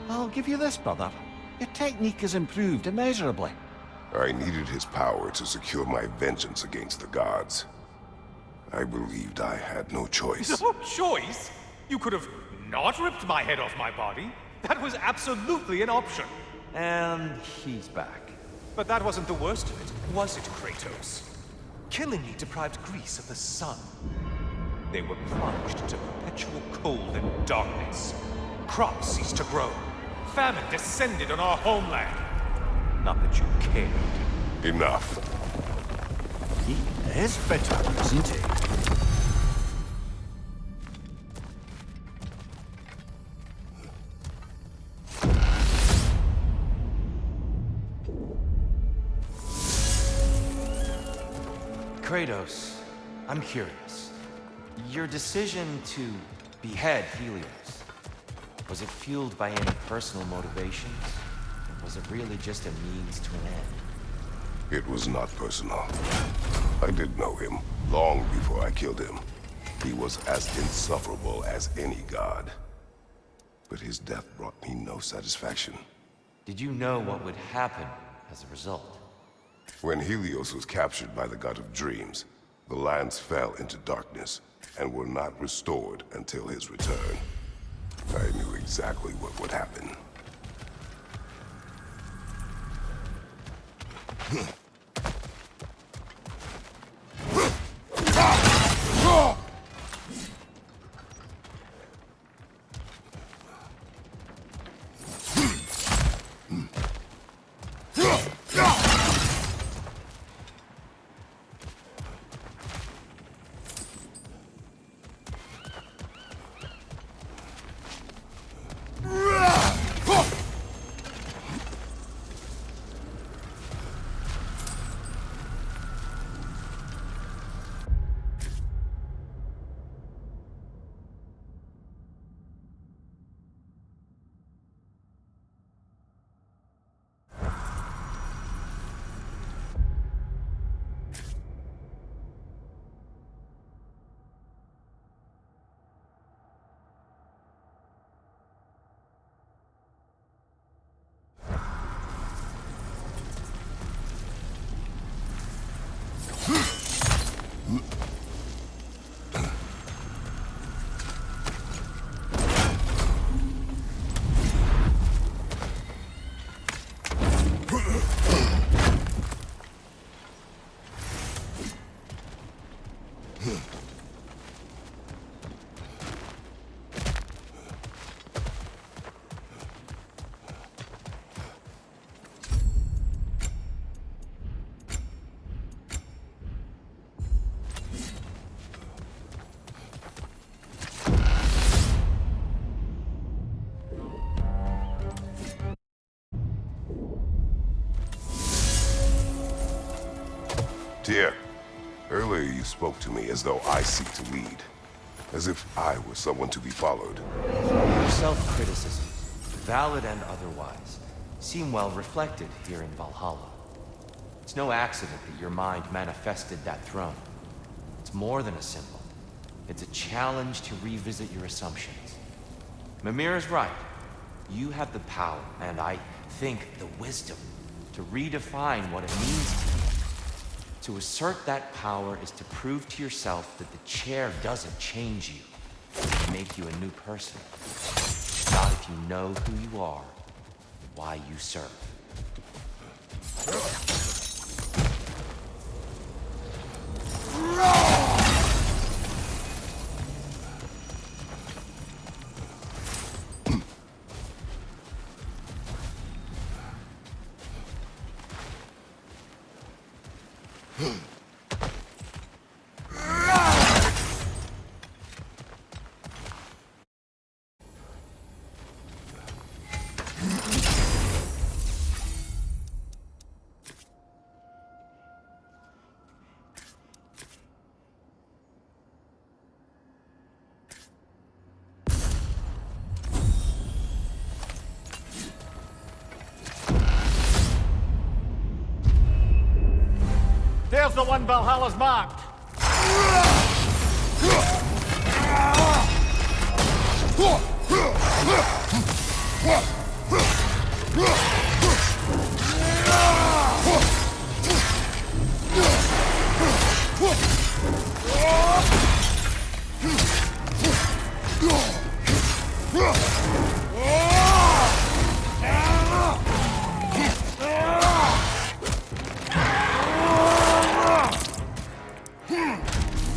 I'll give you this, brother. Your technique has improved immeasurably. I needed his power to secure my vengeance against the gods. I believed I had no choice. No choice? You could have not ripped my head off my body. That was absolutely an option. And he's back. But that wasn't the worst of it, was it, Kratos? Killing me deprived Greece of the sun. They were plunged into perpetual cold and darkness. Crops ceased to grow. Famine descended on our homeland. Not that you cared. Enough. He is bitter, isn't he? Kratos, I'm curious. Your decision to behead Helios, was it fueled by any personal motivations? Or was it really just a means to an end? It was not personal. I did know him long before I killed him. He was as insufferable as any god. But his death brought me no satisfaction. Did you know what would happen as a result? When Helios was captured by the god of dreams, the lands fell into darkness and were not restored until his return. I knew exactly what would happen. Tyr, earlier you spoke to me as though I seek to lead. As if I were someone to be followed. Your self-criticisms, valid and otherwise, seem well reflected here in Valhalla. It's no accident that your mind manifested that throne. It's more than a symbol. It's a challenge to revisit your assumptions. Mimir is right. You have the power, and I think the wisdom, to redefine what it means to you. To assert that power is to prove to yourself that the chair doesn't change you, make you a new person. Not if you know who you are, why you serve. There's the one Valhalla's marked.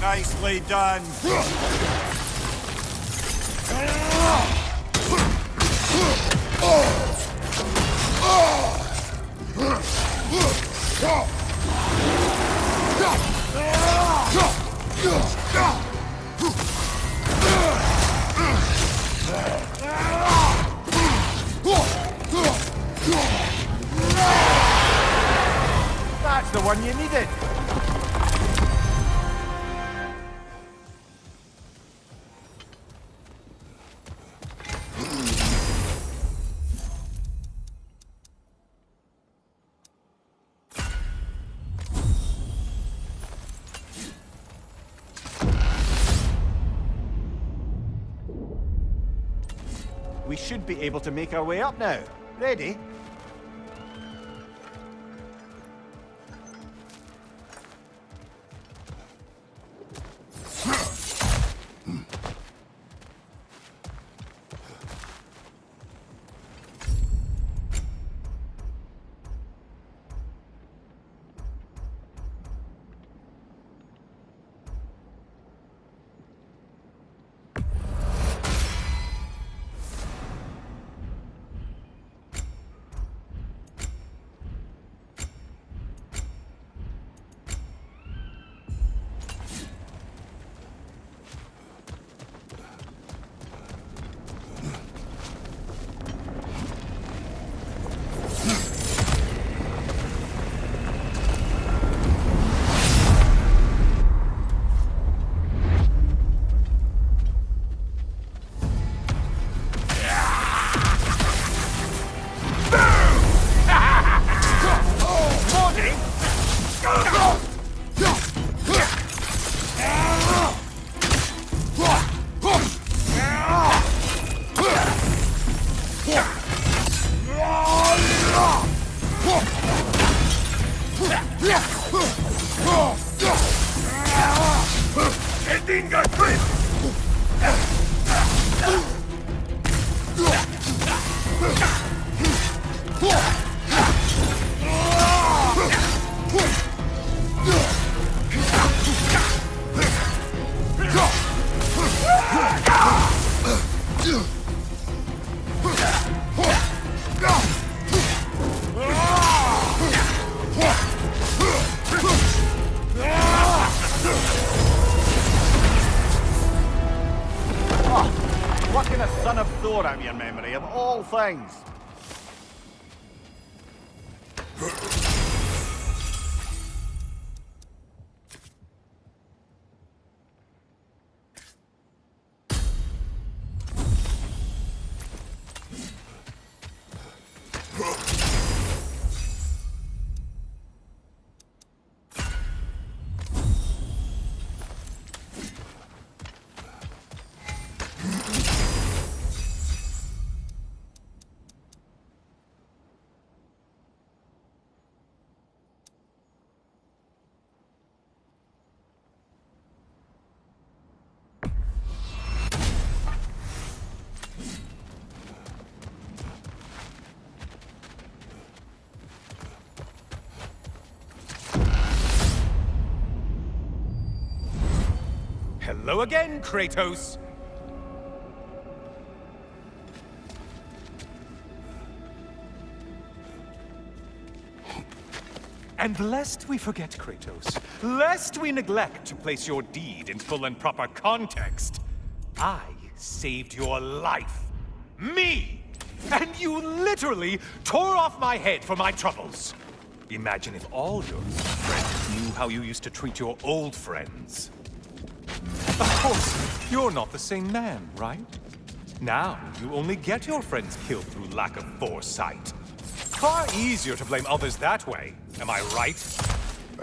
Nicely done. That's the one you needed. We should be able to make our way up now. Ready? What kind of son of Thor am your memory of all things? Hello again, Kratos! And lest we forget, Kratos, lest we neglect to place your deed in full and proper context, I saved your life. Me! And you literally tore off my head for my troubles. Imagine if all your friends knew how you used to treat your old friends. Of course, you're not the same man, right? Now, you only get your friends killed through lack of foresight. Far easier to blame others that way, am I right?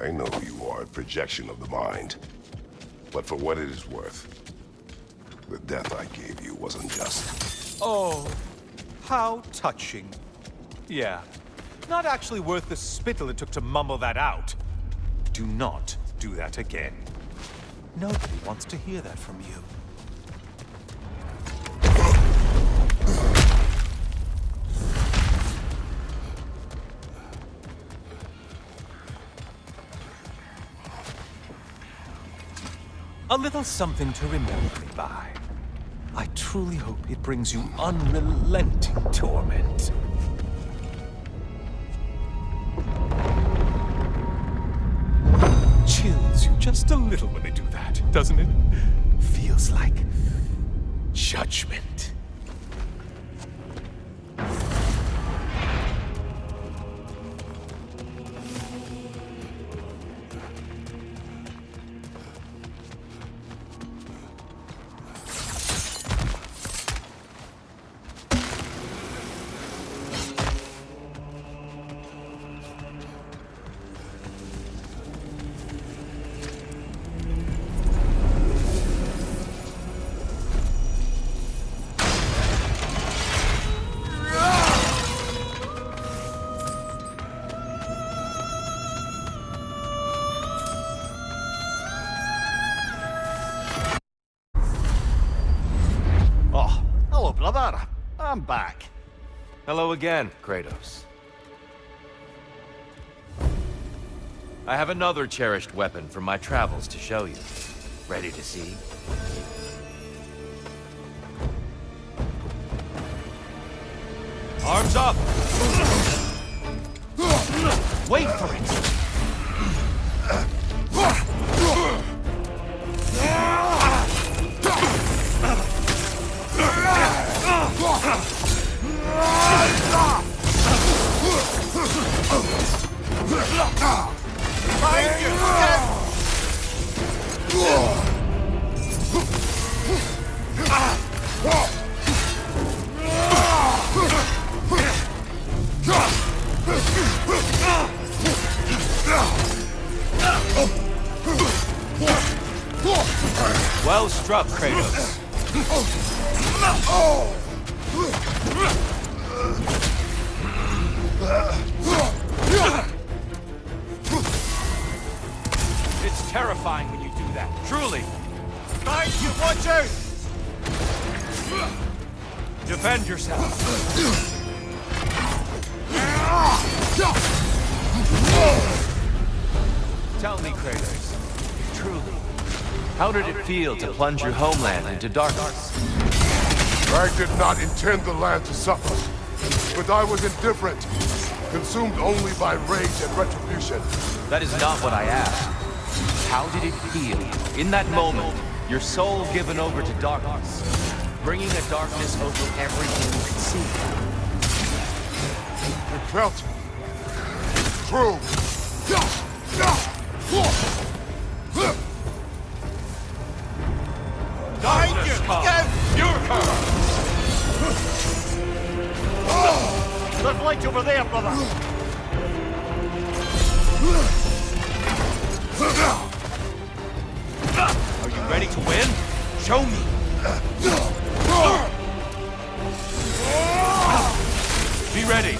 I know you are a projection of the mind. But for what it is worth, the death I gave you wasn't just. Oh, how touching. Yeah. Not actually worth the spittle it took to mumble that out. Do not do that again. Nobody wants to hear that from you. A little something to remember me by. I truly hope it brings you unrelenting torment. Chills you just a little when they do that, doesn't it? Feels like judgment. Hello, brother. I'm back. Hello again, Kratos. I have another cherished weapon from my travels to show you. Ready to see? Arms up! Wait for it! Well struck, Kratos. It's terrifying when you do that, truly. Thank you, watch out! Defend yourself. Tell me, Kratos, truly, how did it feel to plunge your homeland into darkness? I did not intend the land to suffer, but I was indifferent, consumed only by rage and retribution. That is not what I asked. How did it feel, in that moment, your soul given over to darkness, bringing a darkness over everything you could see? It felt true. Darkness come! Your curse! There's light over there, brother. Are you ready to win? Show me! Be ready!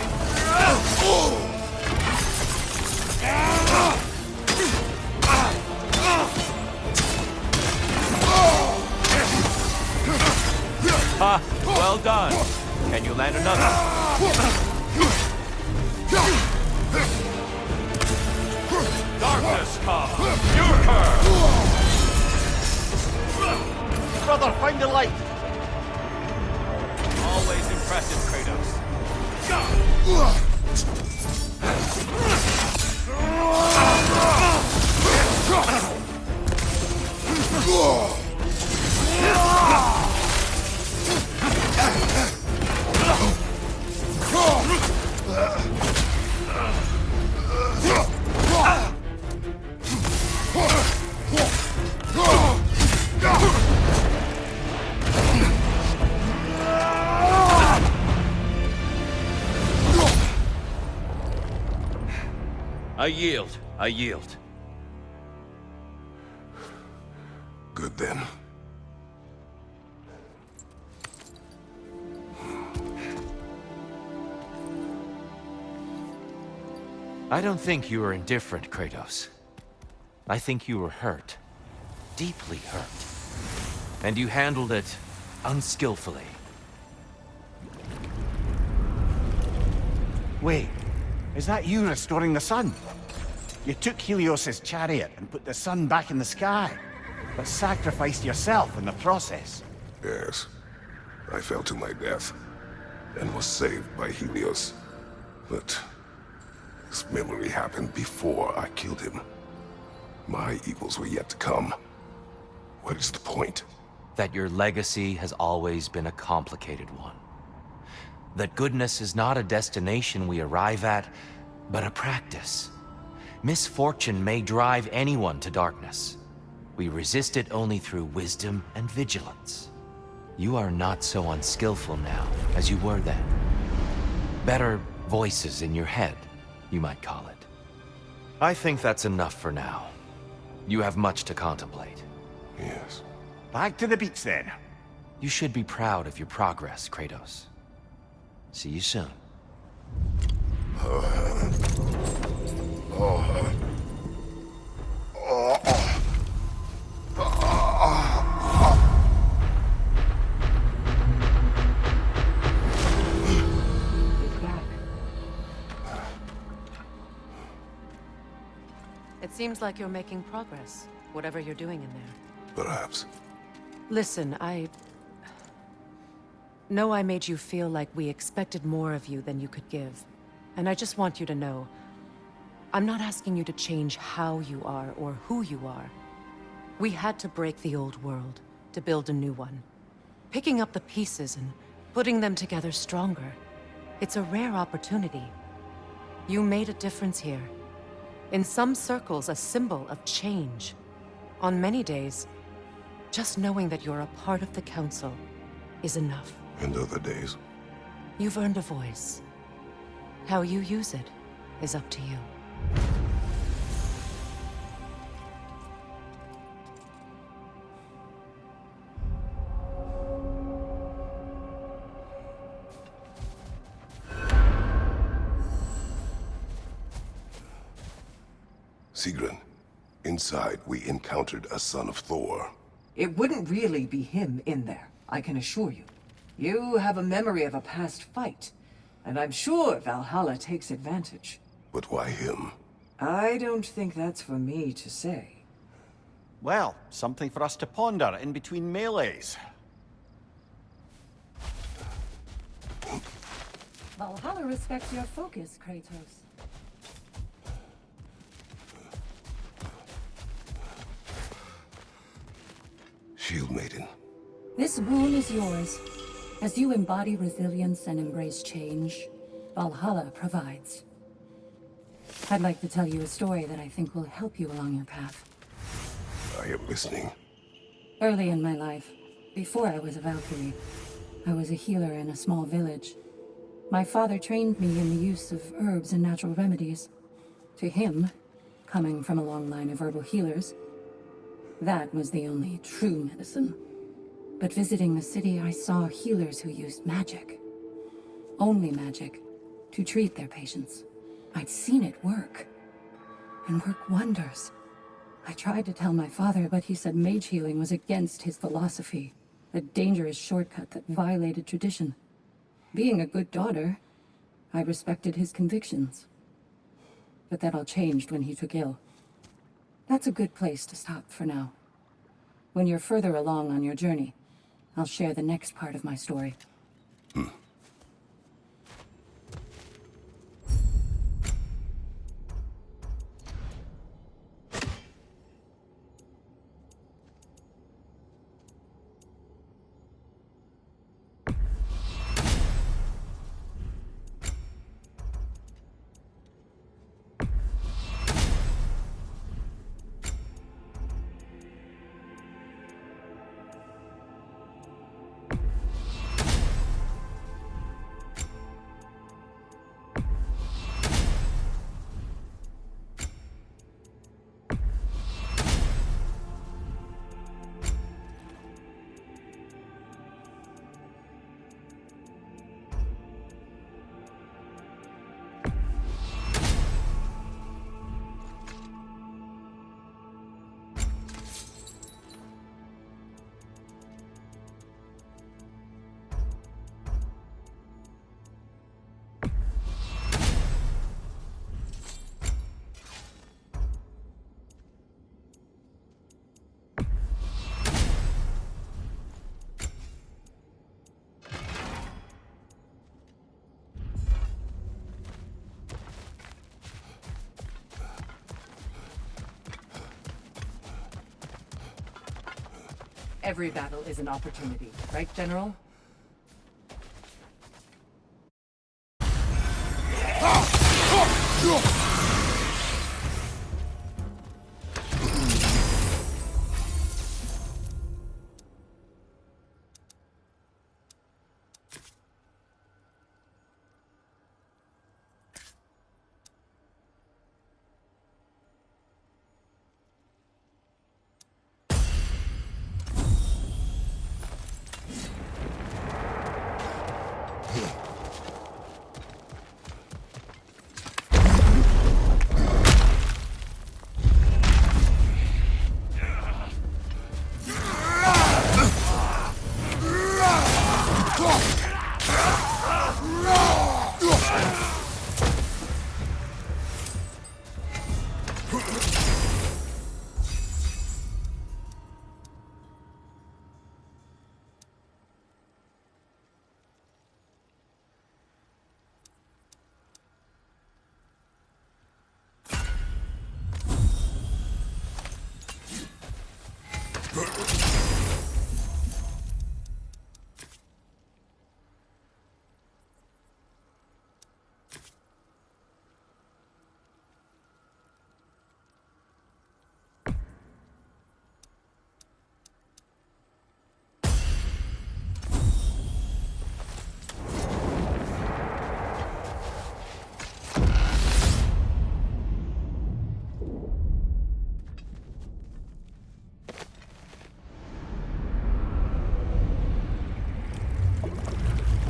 Ha! Well done! Can you land another? Darkness come! Your curse! Brother, find the light. Always impressive, Kratos. I yield. I yield. Good then. I don't think you were indifferent, Kratos. I think you were hurt. Deeply hurt. And you handled it unskillfully. Wait, is that you restoring the sun? You took Helios's chariot and put the sun back in the sky, but sacrificed yourself in the process. Yes. I fell to my death, and was saved by Helios. But this memory happened before I killed him. My evils were yet to come. What is the point? That your legacy has always been a complicated one. That goodness is not a destination we arrive at, but a practice. Misfortune may drive anyone to darkness. We resist it only through wisdom and vigilance. You are not so unskillful now as you were then. Better voices in your head, you might call it. I think that's enough for now. You have much to contemplate. Yes. Back to the beach then. You should be proud of your progress, Kratos. See you soon. It seems like you're making progress, whatever you're doing in there. Perhaps. Listen, I know I made you feel like we expected more of you than you could give. And I just want you to know, I'm not asking you to change how you are or who you are. We had to break the old world to build a new one. Picking up the pieces and putting them together stronger. It's a rare opportunity. You made a difference here. In some circles, a symbol of change. On many days, just knowing that you're a part of the Council is enough. And other days? You've earned a voice. How you use it is up to you. Sigrun, inside we encountered a son of Thor. It wouldn't really be him in there, I can assure you. You have a memory of a past fight, and I'm sure Valhalla takes advantage. But why him? I don't think that's for me to say. Well, something for us to ponder in between melees. Valhalla respects your focus, Kratos. Shield Maiden. This boon is yours. As you embody resilience and embrace change, Valhalla provides. I'd like to tell you a story that I think will help you along your path. I am listening. Early in my life, before I was a Valkyrie, I was a healer in a small village. My father trained me in the use of herbs and natural remedies. To him, coming from a long line of herbal healers, that was the only true medicine. But visiting the city, I saw healers who used magic. Only magic, to treat their patients. I'd seen it work. And work wonders. I tried to tell my father, but he said mage healing was against his philosophy. A dangerous shortcut that violated tradition. Being a good daughter, I respected his convictions. But that all changed when he took ill. That's a good place to stop for now. When you're further along on your journey, I'll share the next part of my story. Every battle is an opportunity, right, General?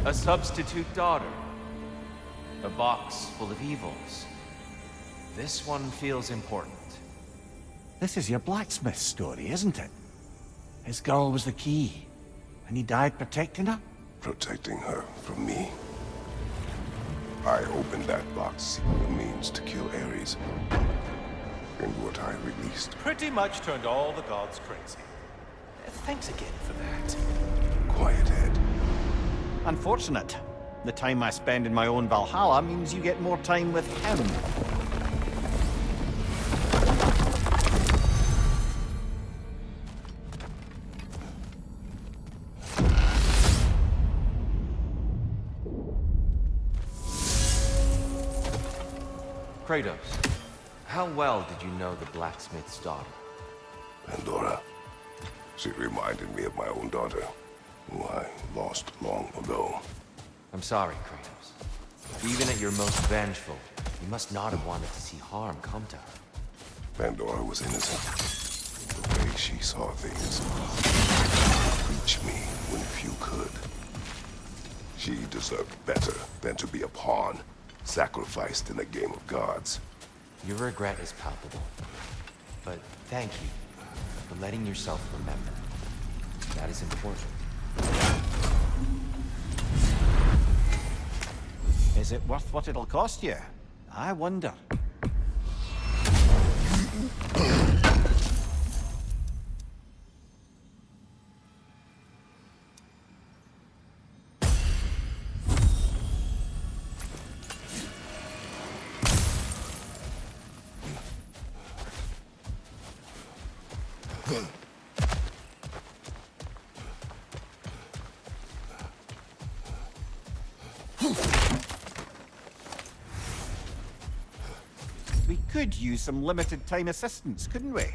A substitute daughter. A box full of evils. This one feels important. This is your blacksmith story, isn't it? His girl was the key, and he died protecting her? Protecting her from me. I opened that box seeking a means to kill Ares. And what I released. Pretty much turned all the gods crazy. Thanks again for that. Quiet head. Unfortunate. The time I spend in my own Valhalla means you get more time with him. Kratos, how well did you know the blacksmith's daughter? Pandora. She reminded me of my own daughter, who I lost long ago. I'm sorry, Kratos. Even at your most vengeful, you must not have wanted to see harm come to her. Pandora was innocent. The way she saw things. Reach me when few could. She deserved better than to be a pawn, sacrificed in a game of gods. Your regret is palpable. But thank you for letting yourself remember. That is important. Is it worth what it'll cost you? I wonder. We could use some limited time assistance, couldn't we?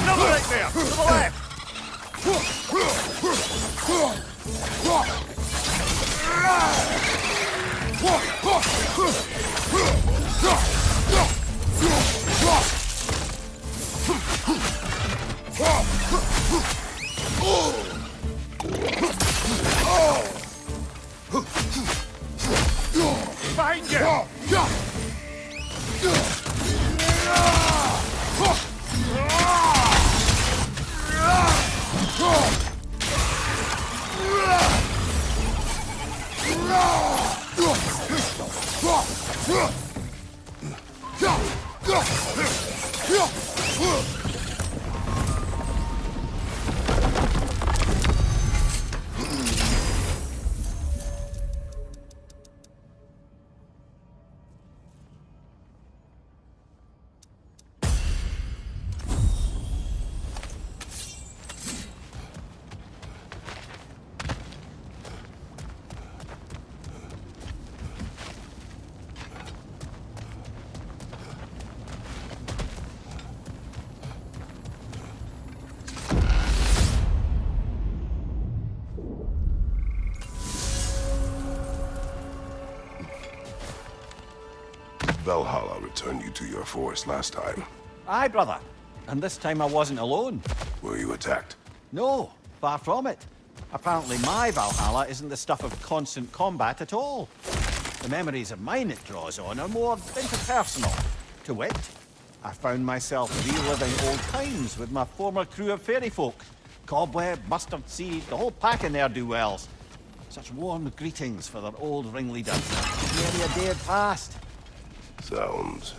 Another right there! To the left! Behind you! Valhalla returned you to your forest last time. Aye, brother. And this time I wasn't alone. Were you attacked? No, far from it. Apparently my Valhalla isn't the stuff of constant combat at all. The memories of mine it draws on are more interpersonal. To wit, I found myself reliving old times with my former crew of fairy folk. Cobweb, mustard seed, the whole pack of ne'er-do-wells. Such warm greetings for their old ringleaders. Many a day had passed. Sounds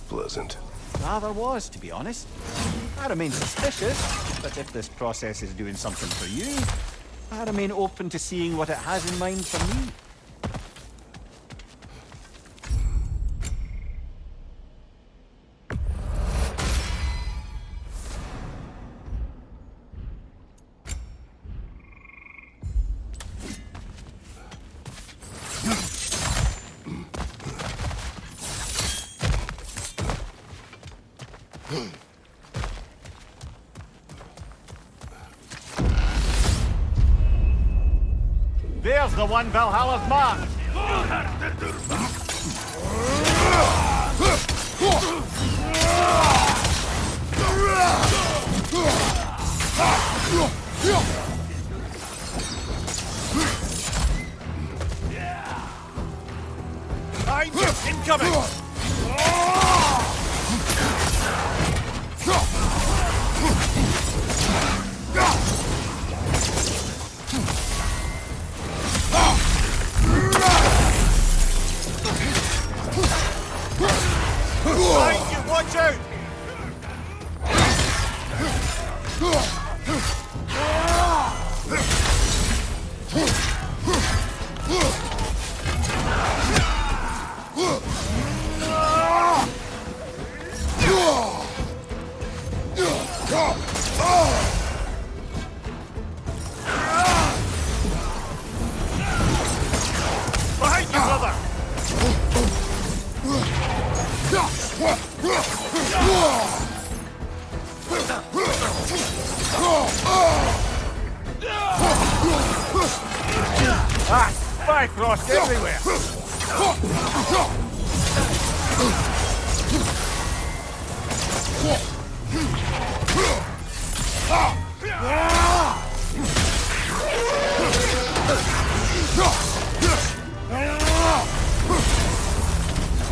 pleasant. Rather was, to be honest. I remain suspicious, but if this process is doing something for you, I remain open to seeing what it has in mind for me. There's the one Valhalla's marked! Behind you! Incoming! Behind you! Watch out! Behind you, brother! Ah, Bifrost everywhere!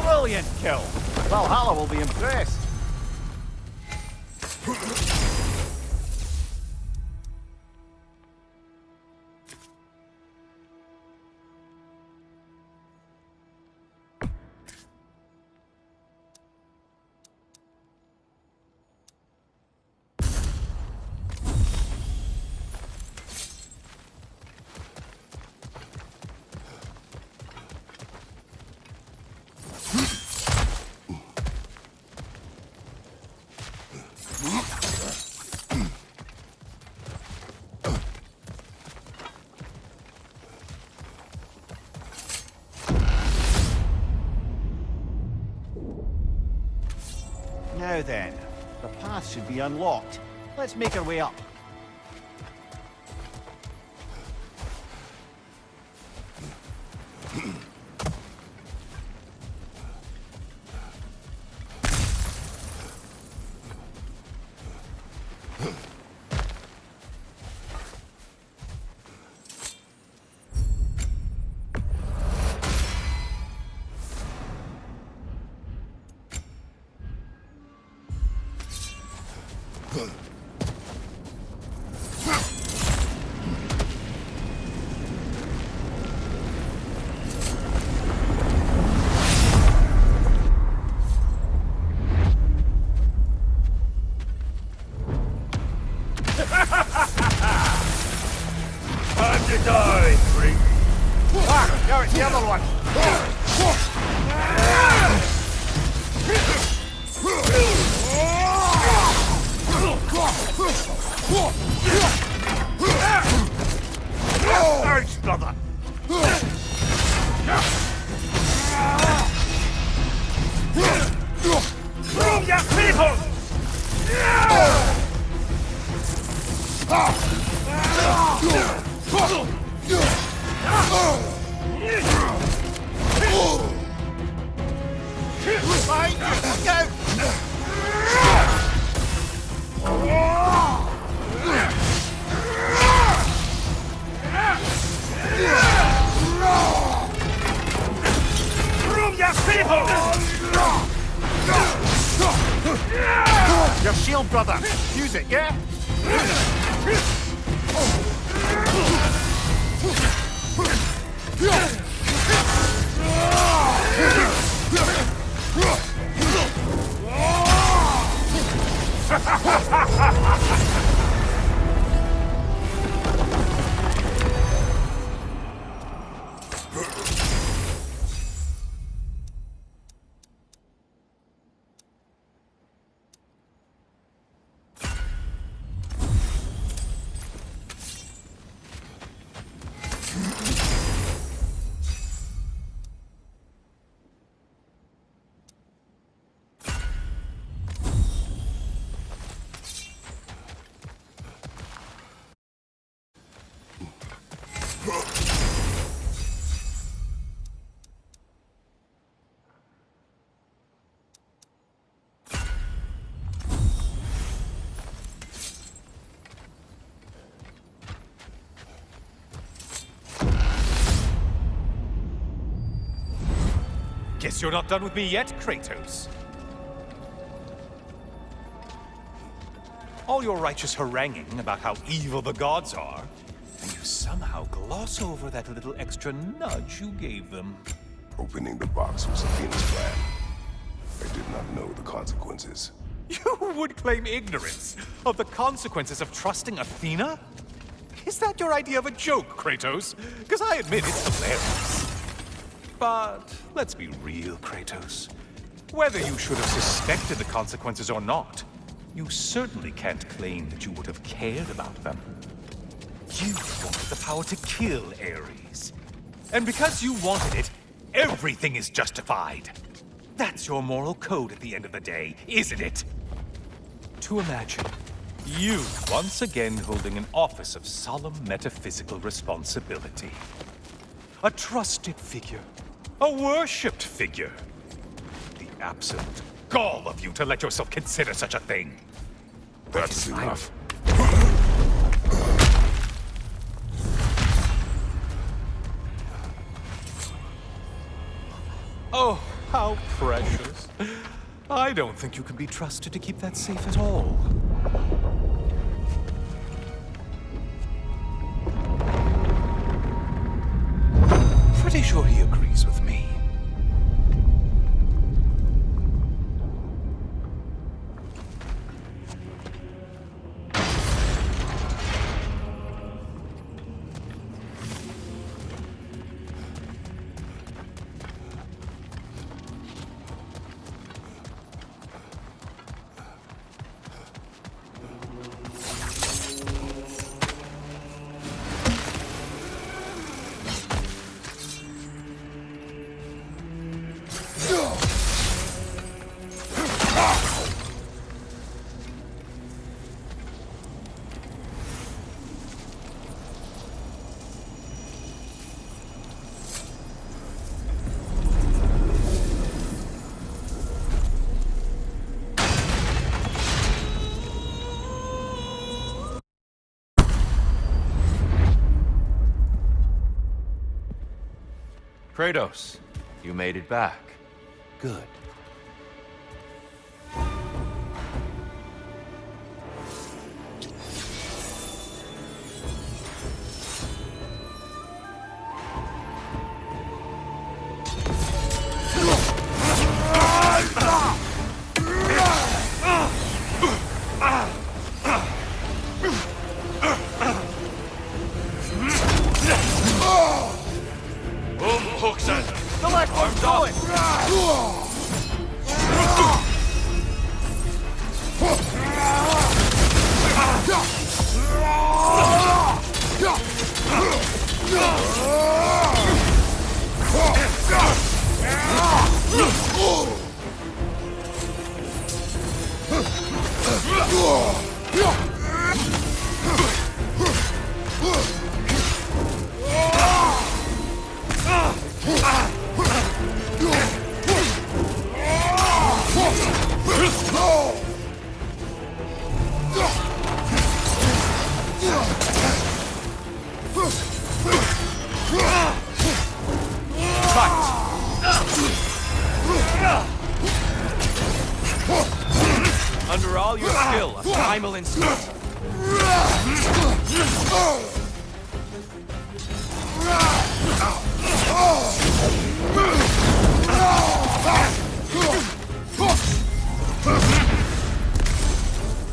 Brilliant kill! Valhalla will be impressed. Now then, the path should be unlocked. Let's make our way up. Time to die, freak! Ah, now it's the other one! Thanks, brother! Move your people! Find you! Look out! Move your people! Your shield, brother! Use it, yeah? Guess you're not done with me yet, Kratos. All your righteous haranguing about how evil the gods are, and you somehow gloss over that little extra nudge you gave them. Opening the box was Athena's plan. I did not know the consequences. You would claim ignorance of the consequences of trusting Athena? Is that your idea of a joke, Kratos? Because I admit it's hilarious. But let's be real, Kratos. Whether you should have suspected the consequences or not, you certainly can't claim that you would have cared about them. You wanted the power to kill Ares. And because you wanted it, everything is justified. That's your moral code at the end of the day, isn't it? To imagine you once again holding an office of solemn metaphysical responsibility. A trusted figure. A worshipped figure. The absolute gall of you to let yourself consider such a thing. That's enough. Oh, how precious. I don't think you can be trusted to keep that safe at all. Pretty sure he agrees with me. Kratos, you made it back. Good. Under all your skill, a primal instinct.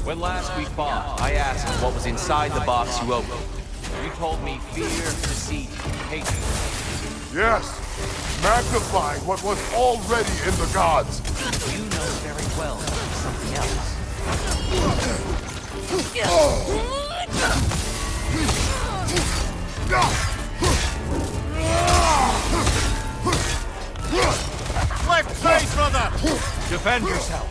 When last we fought, I asked what was inside the box you opened. You told me fear, deceit, hatred. Yes! Magnifying what was already in the gods! You know very well there's something else. Left side, brother! Defend yourself!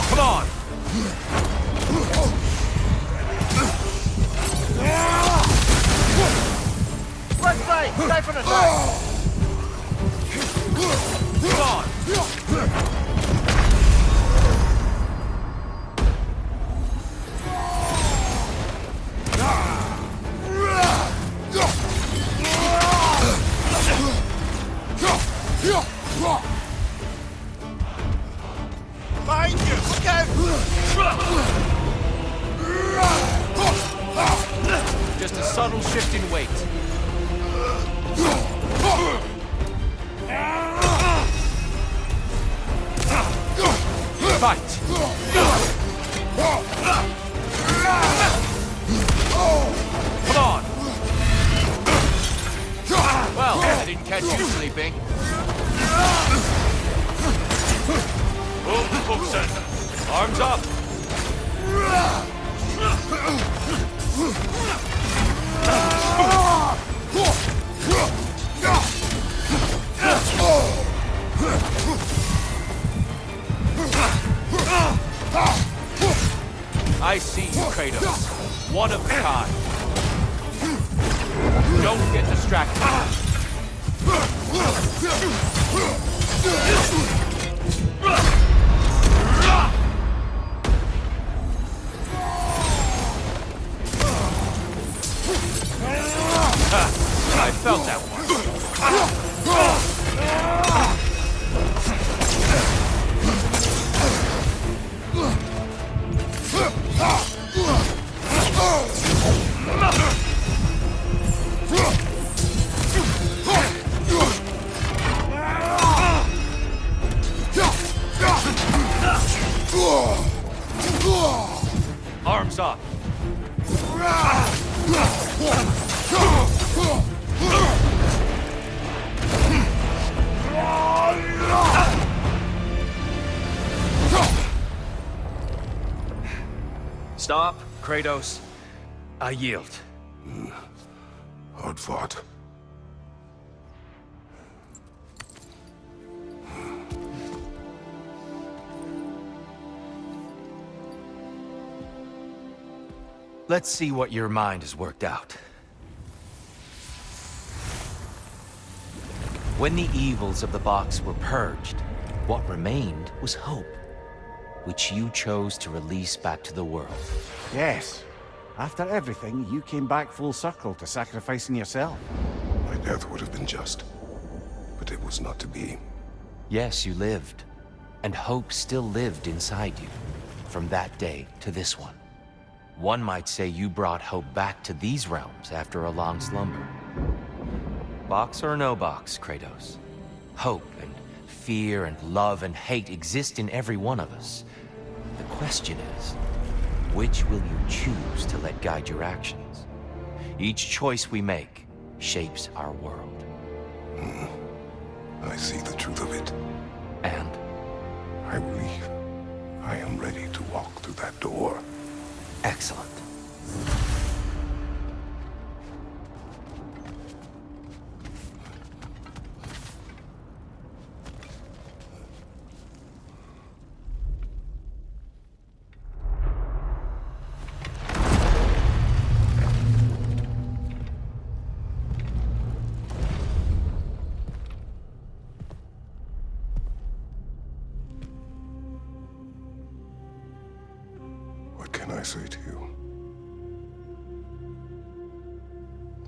Come on! Left side! Stay for the attack! Come on! Behind you! Look out! Just a subtle shift in weight. Fight! Come on! Well, I didn't catch you sleeping. Arms up! I see you, Kratos. One of a kind. Don't get distracted. I felt that one. Arms up. Stop, Kratos. I yield. Hard fought. Let's see what your mind has worked out. When the evils of the box were purged, what remained was hope. which you chose to release back to the world. Yes. After everything, you came back full circle to sacrificing yourself. My death would have been just, but it was not to be. Yes, you lived, and hope still lived inside you, from that day to this one. One might say you brought hope back to these realms after a long slumber. Box or no box, Kratos. Hope and fear and love and hate exist in every one of us. The question is, which will you choose to let guide your actions? Each choice we make shapes our world. I see the truth of it. And I believe I am ready to walk through that door. excellent. What can I say to you?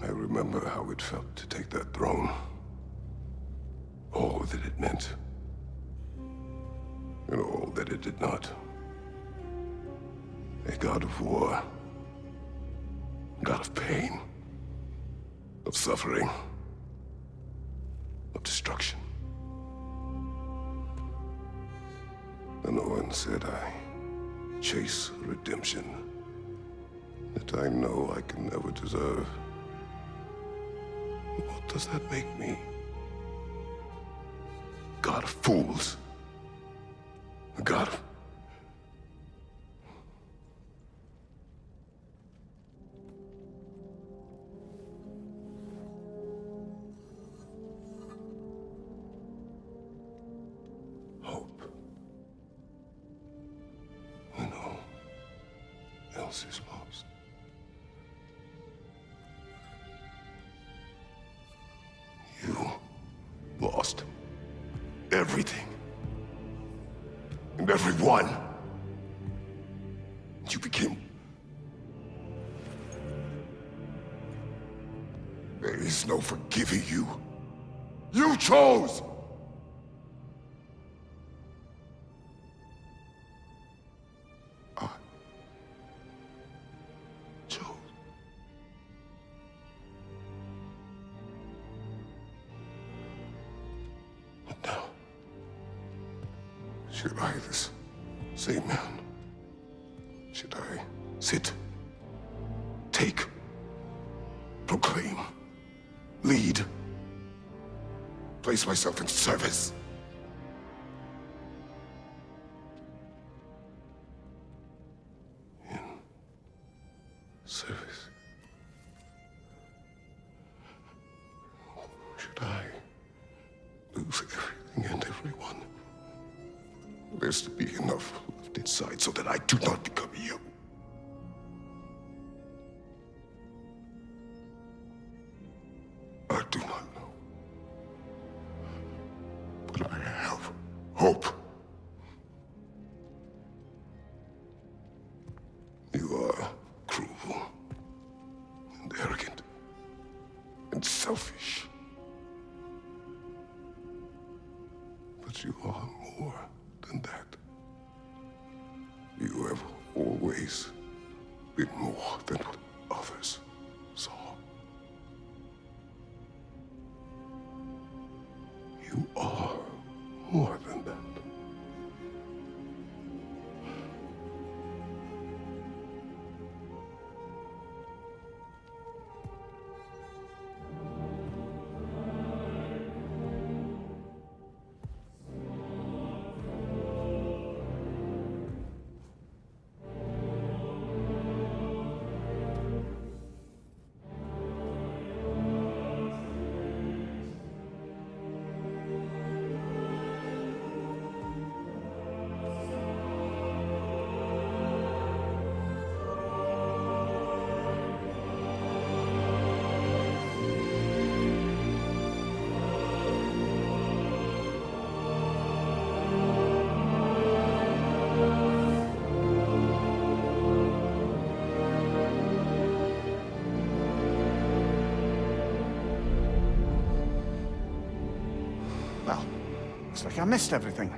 I remember how it felt to take that throne. All that it meant. And all that it did not. A god of war. God of pain. Of suffering. Of destruction. And Owen said I chase redemption that I know I can never deserve. What does that make me? God of fools. A god of... hope. When all else is lost. You lost everything. And everyone. You became... There is no forgiving you. You chose! I chose. But now, should I, this same man, should I sit, take, proclaim, lead, place myself in service? In service? Should I lose everything and everyone? There's to be enough left inside so that I do not become you. I do not know. But I have hope. You are cruel and arrogant and selfish. But you are more than that. You have always been more than what others saw. You are more than that. like I missed everything.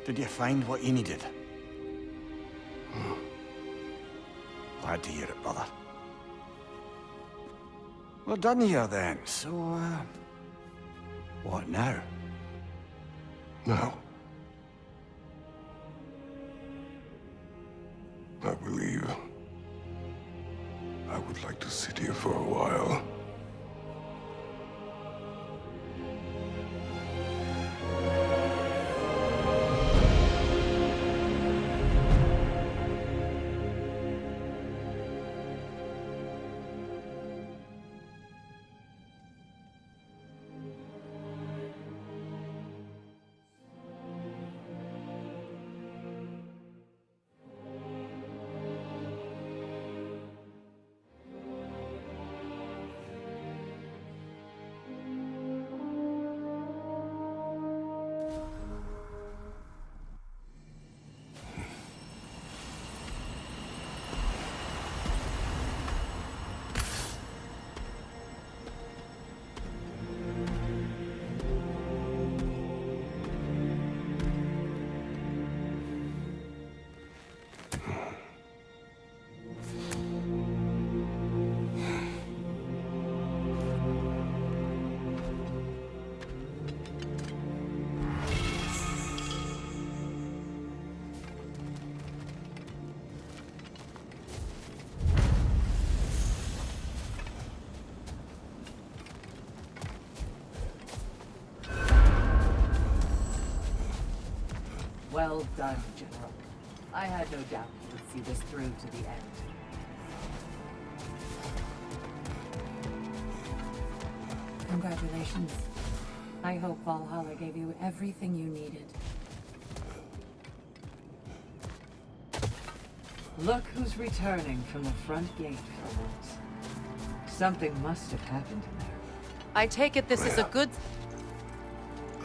Did you find what you needed? Glad to hear it, brother. We're done here then, so, what now? Now, I believe I would like to sit here for a while. Well done, General. I had no doubt you would see this through to the end. Congratulations. I hope Valhalla gave you everything you needed. Look who's returning from the front gate, fellows. Something must have happened in there. I take it this is a good...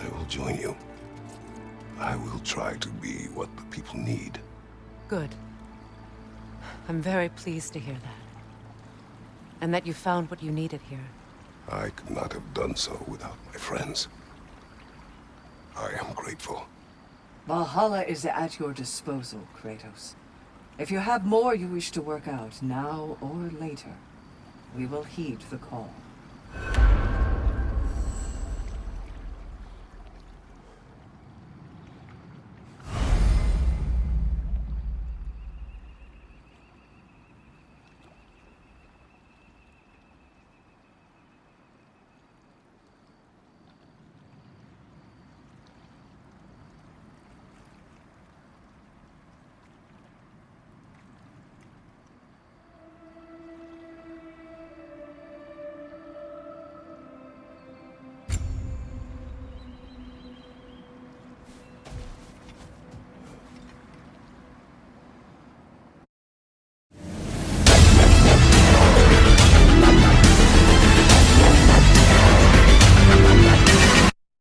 I will join you. I will try to be what the people need. Good. I'm very pleased to hear that. And that you found what you needed here. I could not have done so without my friends. I am grateful. Valhalla is at your disposal, Kratos. If you have more you wish to work out, now or later, we will heed the call.